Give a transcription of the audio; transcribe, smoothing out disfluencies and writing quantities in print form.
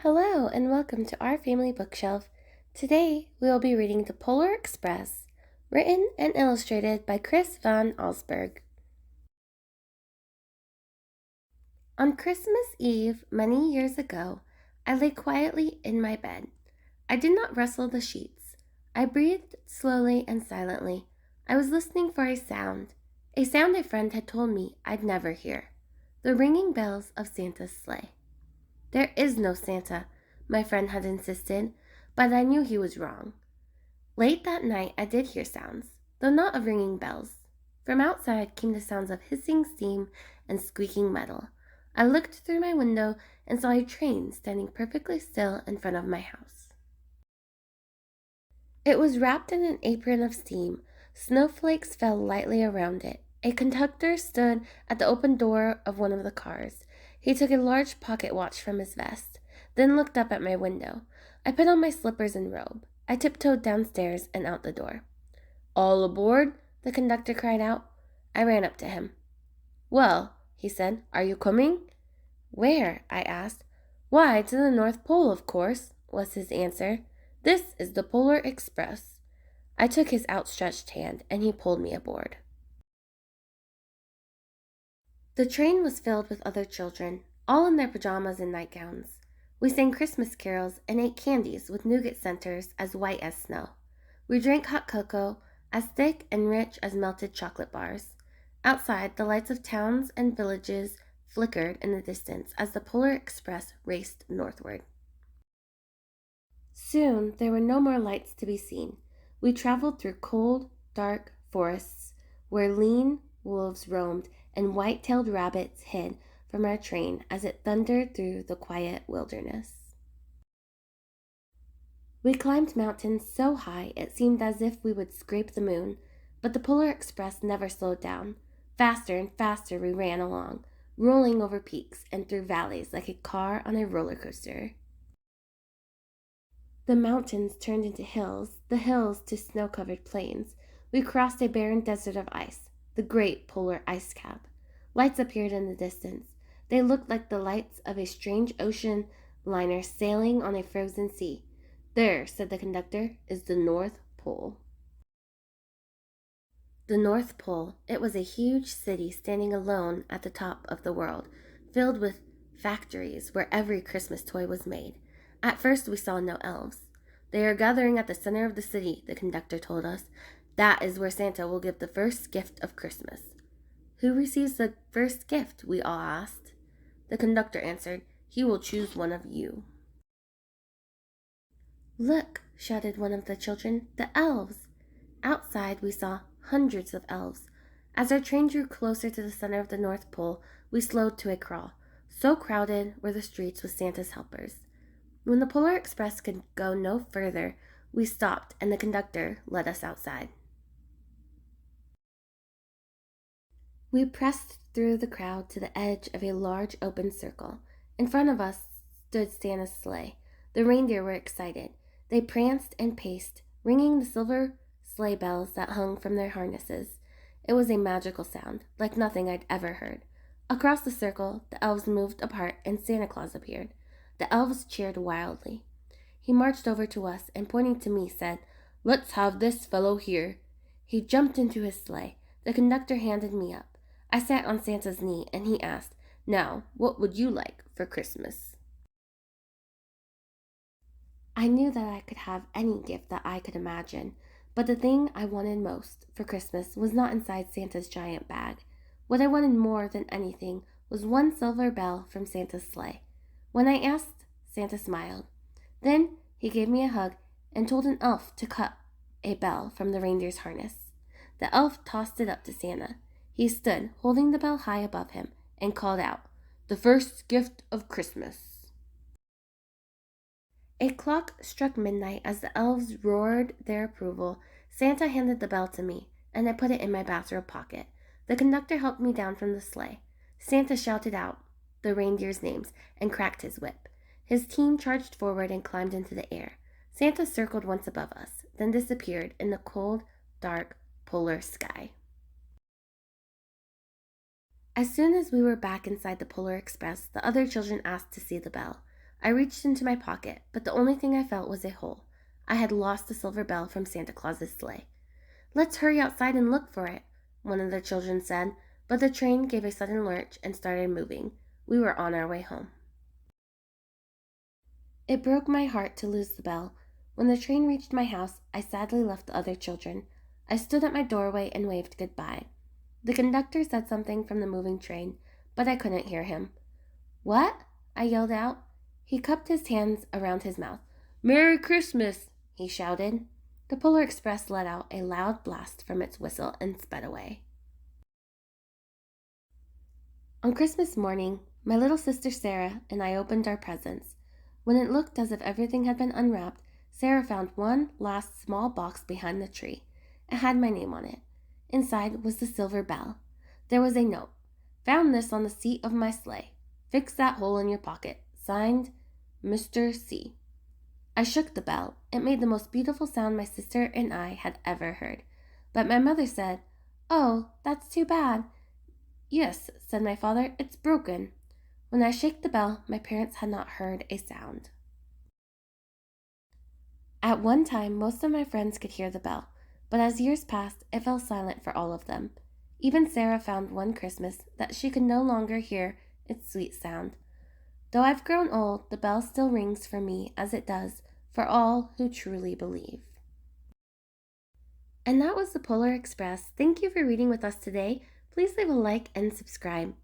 Hello and welcome to our family bookshelf. Today we will be reading The Polar Express, written and illustrated by Chris Van Allsburg. On Christmas Eve, many years ago, I lay quietly in my bed. I did not rustle the sheets. I breathed slowly and silently. I was listening for a sound a friend had told me I'd never hear, the ringing bells of Santa's sleigh. There is no Santa, my friend had insisted, but I knew he was wrong. Late that night I did hear sounds, though not of ringing bells. From outside came the sounds of hissing steam and squeaking metal. I looked through my window and saw a train standing perfectly still in front of my house. It was wrapped in an apron of steam. Snowflakes fell lightly around it. A conductor stood at the open door of one of the cars. He took a large pocket watch from his vest, then looked up at my window. I put on my slippers and robe. I tiptoed downstairs and out the door. "All aboard?" the conductor cried out. I ran up to him. "Well," he said, "are you coming?" "Where?" I asked. "Why, to the North Pole, of course," was his answer. "This is the Polar Express." I took his outstretched hand, and he pulled me aboard. The train was filled with other children, all in their pajamas and nightgowns. We sang Christmas carols and ate candies with nougat centers as white as snow. We drank hot cocoa, as thick and rich as melted chocolate bars. Outside, the lights of towns and villages flickered in the distance as the Polar Express raced northward. Soon there were no more lights to be seen. We traveled through cold, dark forests where lean wolves roamed and white-tailed rabbits hid from our train as it thundered through the quiet wilderness. We climbed mountains so high it seemed as if we would scrape the moon, but the Polar Express never slowed down. Faster and faster we ran along, rolling over peaks and through valleys like a car on a roller coaster. The mountains turned into hills, the hills to snow-covered plains. We crossed a barren desert of ice, the great polar ice cap. Lights appeared in the distance. They looked like the lights of a strange ocean liner sailing on a frozen sea. "There," said the conductor, "is the North Pole." The North Pole. It was a huge city standing alone at the top of the world, filled with factories where every Christmas toy was made. At first we saw no elves. "They are gathering at the center of the city," the conductor told us. "That is where Santa will give the first gift of Christmas." "Who receives the first gift?" we all asked. The conductor answered, "He will choose one of you." "Look," shouted one of the children, "the elves!" Outside we saw hundreds of elves. As our train drew closer to the center of the North Pole, we slowed to a crawl. So crowded were the streets with Santa's helpers. When the Polar Express could go no further, we stopped and the conductor led us outside. We pressed through the crowd to the edge of a large open circle. In front of us stood Santa's sleigh. The reindeer were excited. They pranced and paced, ringing the silver sleigh bells that hung from their harnesses. It was a magical sound, like nothing I'd ever heard. Across the circle, the elves moved apart and Santa Claus appeared. The elves cheered wildly. He marched over to us and, pointing to me, said, "Let's have this fellow here." He jumped into his sleigh. The conductor handed me up. I sat on Santa's knee and he asked, "Now, what would you like for Christmas?" I knew that I could have any gift that I could imagine, but the thing I wanted most for Christmas was not inside Santa's giant bag. What I wanted more than anything was one silver bell from Santa's sleigh. When I asked, Santa smiled. Then he gave me a hug and told an elf to cut a bell from the reindeer's harness. The elf tossed it up to Santa. He stood, holding the bell high above him, and called out, "The first gift of Christmas." A clock struck midnight as the elves roared their approval. Santa handed the bell to me, and I put it in my bathrobe pocket. The conductor helped me down from the sleigh. Santa shouted out the reindeers' names and cracked his whip. His team charged forward and climbed into the air. Santa circled once above us, then disappeared in the cold, dark, polar sky. As soon as we were back inside the Polar Express, the other children asked to see the bell. I reached into my pocket, but the only thing I felt was a hole. I had lost the silver bell from Santa Claus's sleigh. "Let's hurry outside and look for it," one of the children said, but the train gave a sudden lurch and started moving. We were on our way home. It broke my heart to lose the bell. When the train reached my house, I sadly left the other children. I stood at my doorway and waved goodbye. The conductor said something from the moving train, but I couldn't hear him. "What?" I yelled out. He cupped his hands around his mouth. "Merry Christmas!" he shouted. The Polar Express let out a loud blast from its whistle and sped away. On Christmas morning, my little sister Sarah and I opened our presents. When it looked as if everything had been unwrapped, Sarah found one last small box behind the tree. It had my name on it. Inside was the silver bell. There was a note. "Found this on the seat of my sleigh. Fix that hole in your pocket. Signed, Mr. C." I shook the bell. It made the most beautiful sound my sister and I had ever heard. But my mother said, "Oh, that's too bad." "Yes," said my father, "it's broken." When I shook the bell, my parents had not heard a sound. At one time, most of my friends could hear the bell, but as years passed, it fell silent for all of them. Even Sarah found one Christmas that she could no longer hear its sweet sound. Though I've grown old, the bell still rings for me as it does for all who truly believe. And that was the Polar Express. Thank you for reading with us today. Please leave a like and subscribe.